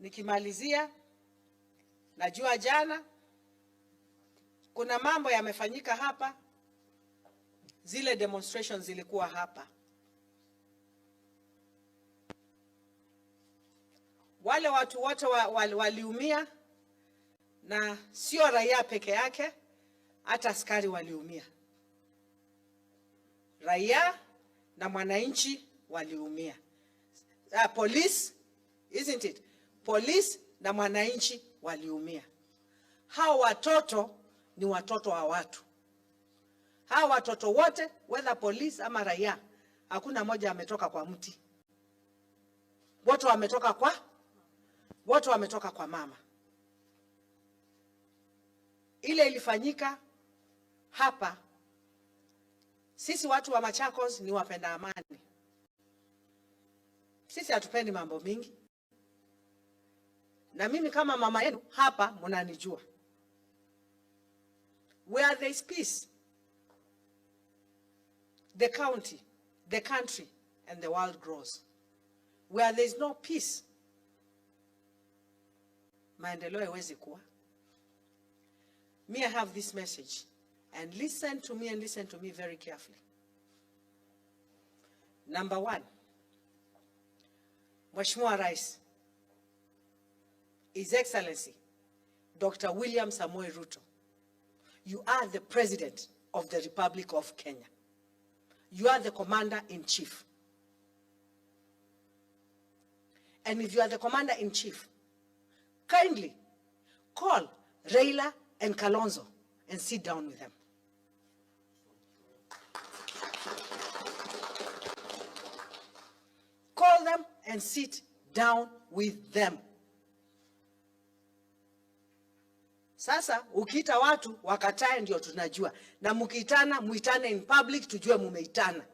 Nikimalizia, najua jana kuna mambo yamefanyika hapa, zile demonstrations zilikuwa hapa. Wale watu wote waliumia, na sio raia peke yake, hata askari waliumia. Raia na mwananchi waliumia. Police, isn't it? Police na mwananchi waliumia. Hao watoto ni watoto wa watu. Hao watoto wote, whether police ama raia, hakuna moja ametoka kwa mti. Wote wametoka kwa mama. Ile ilifanyika hapa. Sisi watu wa Machakos ni wapenda amani. Sisi hatupendi mambo mingi. Na mimi kama mama yenu hapa mnanijua. Where there is peace, the county, the country and the world grows. Where there is no peace, maendeleo haiwezi kuwa. Me, I have this message, and listen to me and listen to me very carefully. Number one, Mheshimiwa Rais, His Excellency, Dr. William Samoei Ruto, you are the President of the Republic of Kenya. You are the Commander-in-Chief. And if you are the Commander-in-Chief, kindly call Raila and Kalonzo and sit down with them. Call them and sit down with them. Sasa ukiita watu wakatae ndio tunajua. Na mkiitana muitane in public tujue mumeitana.